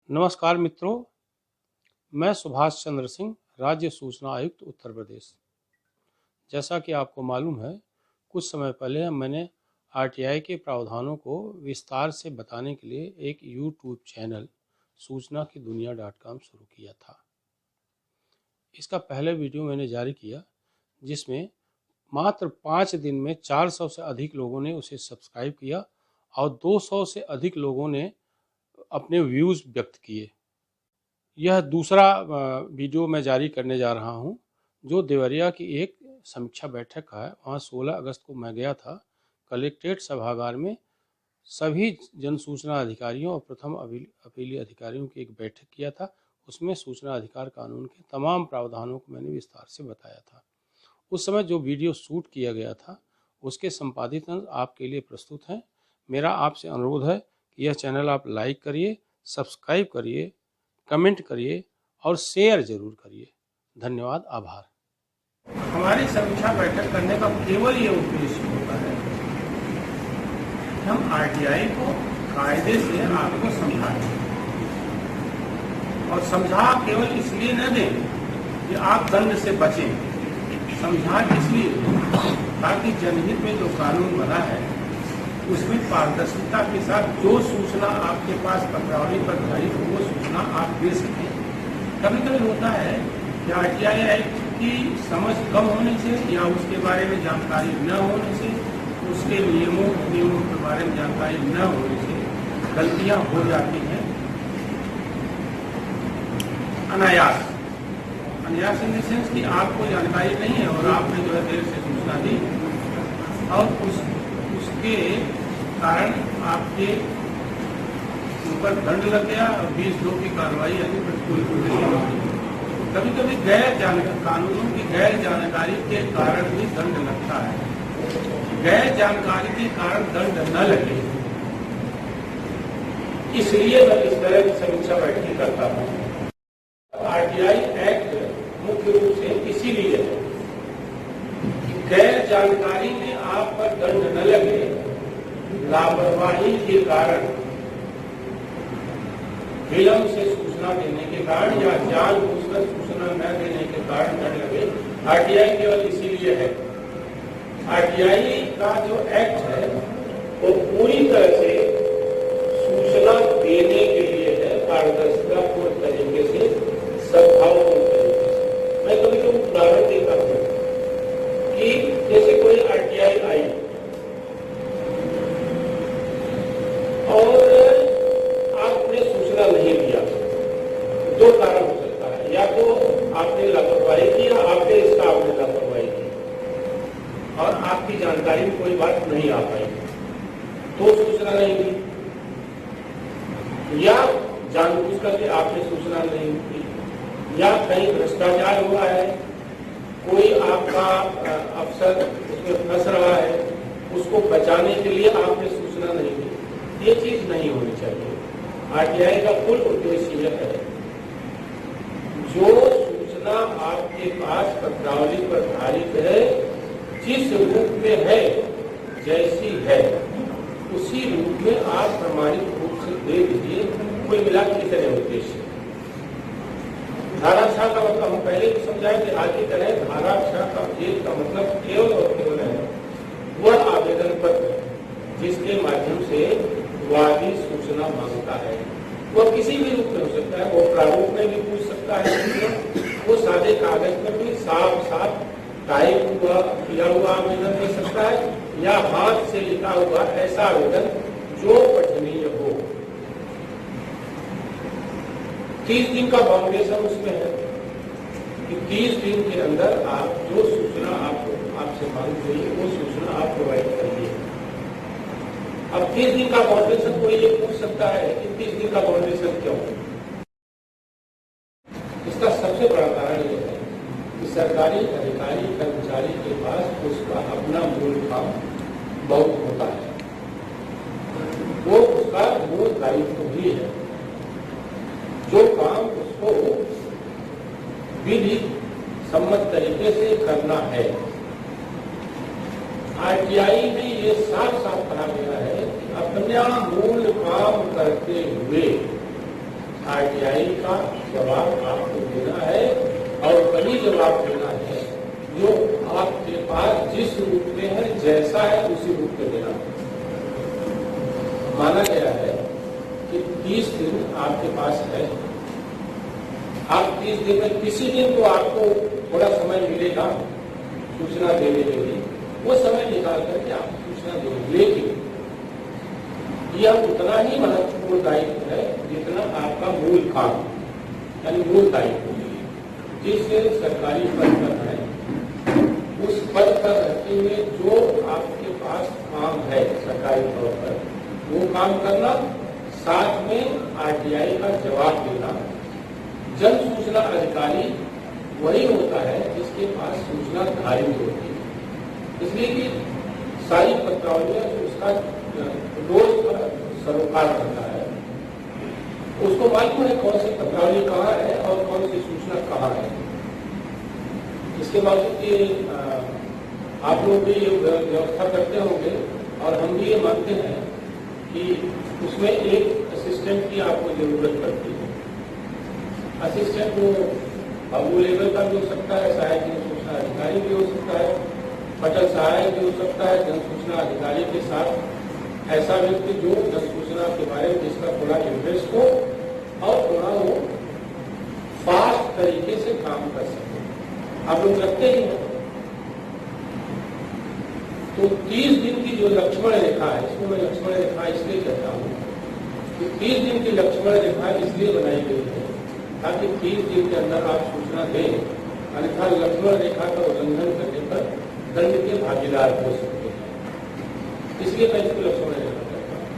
नमस्कार मित्रों, मैं सुभाष चंद्र सिंह, राज्य सूचना आयुक्त उत्तर प्रदेश। जैसा कि आपको मालूम है, कुछ समय पहले मैंने आरटीआई के प्रावधानों को विस्तार से बताने के लिए एक यूट्यूब चैनल सूचना की दुनिया.com शुरू किया था। इसका पहले वीडियो मैंने जारी किया, जिसमें मात्र 5 दिन में 400 से अधिक लोगों ने उसे सब्सक्राइब किया और 200 से अधिक लोगों ने अपने व्यूज़ व्यक्त किए। यह दूसरा वीडियो मैं जारी करने जा रहा हूं, जो देवरिया की एक समीक्षा बैठक का है। वहां 16 अगस्त को मैं गया था। कलेक्ट्रेट सभागार में सभी जन सूचना अधिकारियों और प्रथम अपीलीय अधिकारियों की एक बैठक किया था। उसमें सूचना अधिकार कानून के तमाम प्रावधानों को मैंने विस्तार से बताया था। उस समय जो वीडियो शूट किया गया था, उसके संपादित अंश आपके लिए प्रस्तुत हैं। मेरा आपसे अनुरोध है कि यह चैनल आप लाइक करिए, सब्सक्राइब करिए, कमेंट करिए और शेयर जरूर करिए। धन्यवाद, आभार। हमारी समीक्षा बैठक करने का केवल ये उद्देश्य होता है, हम आरटीआई को कायदे से आपको समझाएं और समझा केवल इसलिए न दें कि आप दंड से बचें, समझा इसलिए ताकि जनहित में जो कानून बना है उसमें पारदर्शिता के साथ जो सूचना आपके पास पत्रावली पर जारी हो वो सूचना आप दे सकें। कभी कभी होता है कि आरटीआई एक्ट की समझ कम होने से या उसके बारे में जानकारी न होने से, उसके नियमों के बारे में जानकारी न होने से गलतियां हो जाती हैं। अनायास इन द सेंस कि आपको जानकारी नहीं है और आपने जो है देर से सूचना दी और उसके कारण आपके ऊपर दंड लग गया और 20(2) की कार्रवाई यानी प्रतिकूल। कभी कभी कानूनों की गैर जानकारी के कारण भी दंड लगता है। गैर जानकारी के कारण दंड न लगे, इसलिए मैं इस तरह की समीक्षा बैठक करता हूँ। आरटीआई एक्ट मुख्य रूप से इसीलिए है कि गैर जानकारी में आप पर दंड न लगे, लापरवाही के कारण, विलंब से सूचना देने के कारण या जानबूझकर सूचना न देने के कारण दंड लगे। आरटीआई केवल इसीलिए है। आरटीआई का जो एक्ट है वो पूरी तरह से सूचना देने के लिए है, पारदर्शिता पूर्ण तरीके से, सद्भावपूर्ण तरीके से। मैं कभी कभी उदाहरण देता हूँ कि जैसे कोई आरटीआई आई और आपने सूचना नहीं दिया, दो कारण हो सकता है, या तो आपने लापरवाही की या आपके स्टाफ ने लापरवाही की और आपकी जानकारी में कोई बात नहीं आ पाई तो सूचना नहीं दी, या जानबूझ करके आपने सूचना नहीं दी, या कहीं भ्रष्टाचार हुआ है, कोई आपका अफसर उसमें फंस रहा है, उसको बचाने के लिए आपने सूचना नहीं दी। ये चीज नहीं होनी चाहिए। आरटीआई का कुल उद्देश्य यह है, जो सूचना आपके पास पत्रावली पर धारित है, जिस रूप में है, जैसी है, उसी रूप में आप प्रमाणित रूप से दे दीजिए। कोई मिला के तरह उद्देश्य धारा 6 का मतलब हम पहले भी समझाए कि आज की तरह धारा 6 का एक का मतलब केवल और केवल है वह आवेदन पत्र जिसके माध्यम से वादी सूचना मांगता है। वह किसी भी रूप में हो सकता है, वो प्रारूप में भी पूछ सकता है, वो सादे कागज पर भी साफ साफ टाइप हुआ किया हुआ आवेदन दे सकता है, या हाथ से लिखा हुआ ऐसा आवेदन जो पठनीय हो। 30 दिन का बाउंडेशन उसमें है कि 30 दिन के अंदर आप जो सूचना आपसे मांगी गई है वो सूचना आप प्रोवाइड करिए। अब 30 दिन का बाउंडेशन कोई ये पूछ सकता है कि 30 दिन का बाउंडेशन क्यों? इसका सबसे बड़ा कारण यह है कि सरकारी अधिकारी कर्मचारी के पास उसका अपना मूल काम बहुत होता है, वो उसका मूल दायित्व भी है, जो काम उसको विधि सम्मत तरीके से करना है। आरटीआई में ये साफ साफ कहा गया है कि अपना मूल काम करते हुए आरटीआई का जवाब आपको देना है और वही जवाब देना है जो आपके पास जिस रूप में है, जैसा है उसी रूप में देना है। माना गया है कि 30 दिन आपके पास है। आप 30 दिन में किसी दिन तो आपको थोड़ा समय मिलेगा सूचना देने के लिए, वो समय निकाल करके आप सूचना देंगे। लेकिन यह उतना ही महत्वपूर्ण दायित्व है जितना आपका मूल काम, यानी मूल दायित्व। जिस सरकारी पद पर है, उस पद पर रहते हुए जो आपके पास काम है सरकारी तौर पर, वो काम करना, साथ में आरटीआई का जवाब देना। जन सूचना अधिकारी वही होता है जिसके पास सूचना धारित होती है। इसलिए कि सारी पत्रावलियां उसका रोज सरोकार करता है, उसको मालूम है कौन सी पत्रावली कहाँ है और कौन सी सूचना कहाँ है। इसके बावजूद ये आप लोग भी ये व्यवस्था करते होंगे और हम भी ये मानते हैं कि उसमें एक असिस्टेंट की आपको जरूरत पड़ती है। असिस्टेंट वो लेवल का भी हो सकता है, सहायक जन सूचना अधिकारी भी हो सकता है, पटल सहायक भी हो सकता है, जन सूचना अधिकारी के साथ ऐसा व्यक्ति जो जन सूचना के बारे में जिसका थोड़ा इंटरेस्ट हो और थोड़ा वो फास्ट तरीके से काम कर सके। आप लोग रखते ही हो। तो 30 दिन की जो लक्ष्मण रेखा है, इसको मैं लक्ष्मण रेखा इसलिए कहता हूँ कि 30 दिन की लक्ष्मण रेखा इसलिए बनाई गई है ताकि 30 दिन के अंदर आप सूचना दें, अन्यथा लक्ष्मण रेखा का उल्लंघन करने पर दंड के भागीदार हो सकते हैं। इसलिए मैं इसको लक्ष्मण रेखा कहता हूँ।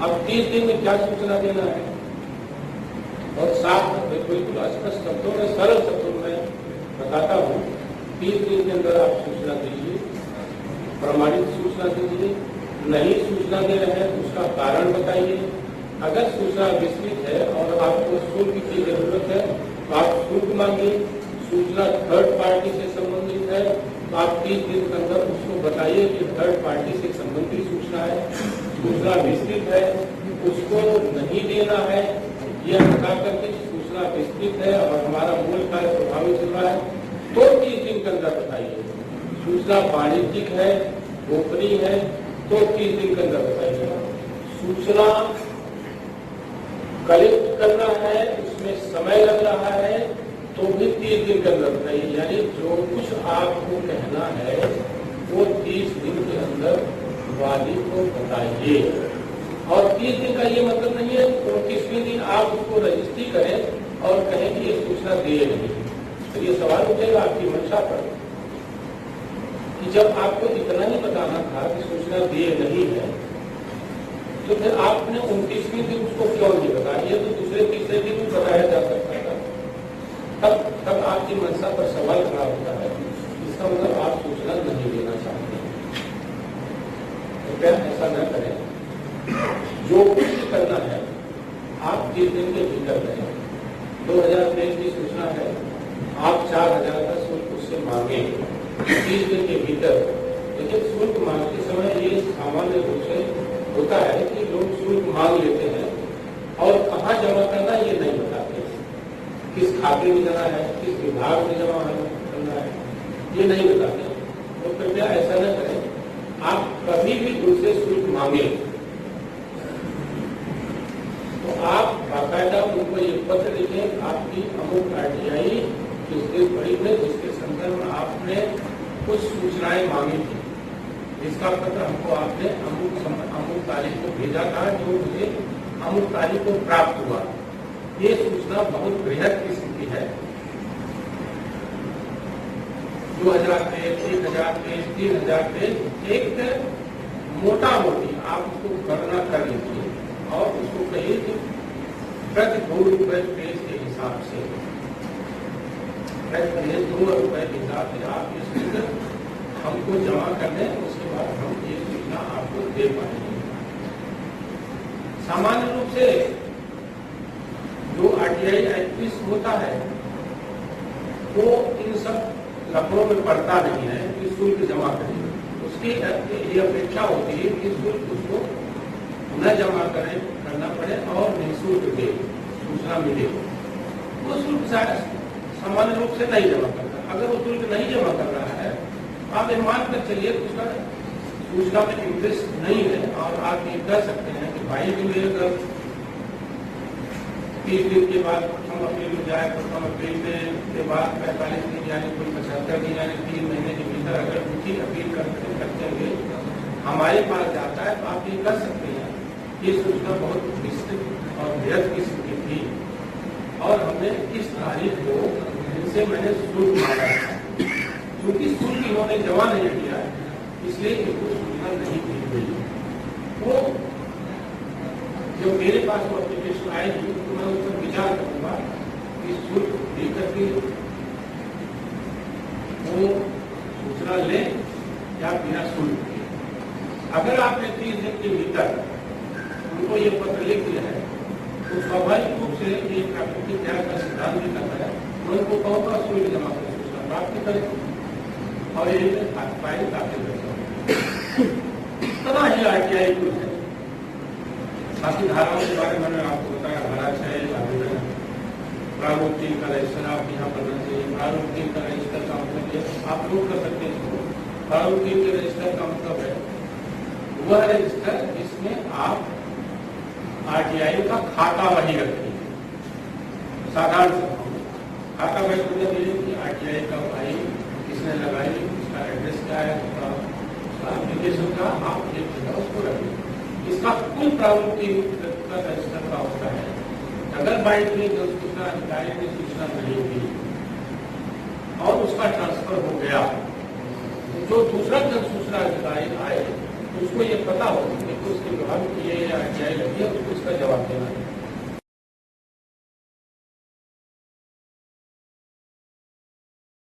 अब 30 दिन में क्या सूचना देना है और साफ बिल्कुल स्पष्ट शब्दों में, सरल शब्दों में बताता हूँ। 30 दिन के अंदर आप सूचना दीजिए, प्रमाणित सूचना दीजिए। नहीं सूचना दे रहे हैं तो उसका कारण बताइए। अगर सूचना विस्तृत है और आपको शुल्क की जरूरत है तो आप शुल्क मांगिए। सूचना थर्ड पार्टी से संबंधित है तो आप 30 दिन के अंदर उसको बताइए कि थर्ड पार्टी से संबंधित सूचना है। सूचना विस्तृत है, उसको नहीं देना है, यह बता करके सूचना विस्तृत है और हमारा मूल कार्य प्रभावित हो रहा है तो 30 दिन के अंदर बताइए। सूचना वाणिज्यिक है, गोपनीय है तो 30 दिन के अंदर बताइए। सूचना कलेक्ट करना है, उसमें समय लग रहा है तो भी 30 दिन के अंदर बताइए। यानी जो कुछ आपको कहना है वो 30 दिन के अंदर वादी को बताइए। और 30 दिन का ये मतलब नहीं है 29वें दिन आप उसको रजिस्ट्री करें और कहें कि ये सूचना दिए नहीं। तो ये सवाल उठेगा आपकी मंशा पर कि जब आपको इतना ही बताना था कि सूचना दिए नहीं है तो फिर आपने 29वें दिन उसको क्यों नहीं बताया? ये तो दूसरे तीसरे दिन भी बताया जा सकता था। तब आपकी मंशा पर सवाल खड़ा होता है, इसका मतलब आप सूचना नहीं देना चाहते। तो क्या ऐसा न करें। जो कुछ करना है आप 30 दिन के भीतर करें। 2023 की सूचना है, आप 4000 का शुल्क उससे मांगे 30 दिन के भीतर। लेकिन शुल्क मांगते समय ये सामान्य रूप से होता है कि लोग शुल्क मांग लेते हैं और कहाँ जमा करना ये नहीं बताते। किस खाते में जमा है, किस विभाग में जमा करना है, ये नहीं बताते। तो कृपया ऐसा न करें। आप कभी भी उनसे शुल्क मांगे तो आप बाकायदा उनको ये पत्र लिखें, आपकी अमुक आरटीआई किस बड़ी में जिसके संदर्भ में आपने कुछ सूचनाएं मांगी थी, इसका पत्र हमको आपने अमुक तारीख को भेजा था, जो मुझे अमुक तारीख को प्राप्त हुआ। ये सूचना बहुत बृहद किस्म की है। 2023, 1023, 3023 एक मोटा मोटी आप उसको गणना कर लीजिए और उसको कहिए कि प्रति 2 रुपए पेज के हिसाब से, प्रति 2 रुपए के हिसाब से आप ये सूचना हमको जमा कर दें। उसके बाद हम ये सूचना आपको दे पाएंगे। सामान्य रूप से जो आरटीआई एक्टिविस्ट होता है वो इन सब लफड़ों में पड़ता नहीं है कि शुल्क जमा करें। उसकी ये अपेक्षा होती है कि शुल्क उसको न जमा करें करना पड़े और निःशुल्क दे सूचना मिले, वो शुल्क शायद सामान्य रूप से नहीं जमा करता। अगर वो शुल्क नहीं जमा कर रहा है, आप ये मान कर चलिए उसका सूचना में इंटरेस्ट नहीं है, और आप ये कह सकते हैं कि भाई भी मेरे घर 30 दिन के बाद प्रथम अप्रैल में जाए, प्रथम अप्रैल के बाद 45 दिन यानी कोई 75 दिन यानी 3 महीने के भीतर अगर उनकी अपील करते हुए हमारे पास जाता है, तो आप ये कह सकते हैं ये सूचना बहुत विस्तृत और वृहद किस्म की थी, और हमने इस तारीख को इनसे मैंने शुल्क मांगा था। क्योंकि शुल्क इन्होंने जमा नहीं किया, इसलिए इनको सूचना नहीं दी गई। वो जो मेरे पास वो एप्लीकेशन आएगी, तो मैं उस पर विचार करूंगा कि शुल्क देकर के वो सूचना ले या बिना शुल्क के। अगर आपने 30 दिन के भीतर उनको ये पत्र लिख दिया है, तो स्वाभाविक रूप से ये प्राकृतिक न्याय का सिद्धांत भी करता है, उनको कहोगा शुल्क जमा कर सूचना प्राप्त करें और ये फाइल दाखिल करता तना ही RTI कुछ है। बाकी धाराओं के बारे में मैंने आपको बताया, धारा 6 आवेदन, प्रारूप 3 का रजिस्टर आप यहाँ करना चाहिए। प्रारूप 3 का रजिस्टर का मतलब आप लोग कर सकते हैं। प्रारूप 3 के रजिस्टर का मतलब है वह रजिस्टर जिसमें आप RTI का खाता वही रखेंगे। साधारण खाता वही मतलब ये कि RTI का भाई किसने लगाई, उसका एड्रेस क्या है, उसका एप्लीकेशन का आप एक जगह उसको रखेंगे। इसका कुल प्रारूप का रजिस्टर का होता है। अगर बाइक में जन सूचना अधिकारी ने सूचना नहीं दी और उसका ट्रांसफर हो गया, तो जो दूसरा जन सूचना अधिकारी आए उसको ये पता हो कि उसके विभाग की ये RTI लगी है, उसको इसका जवाब देना है।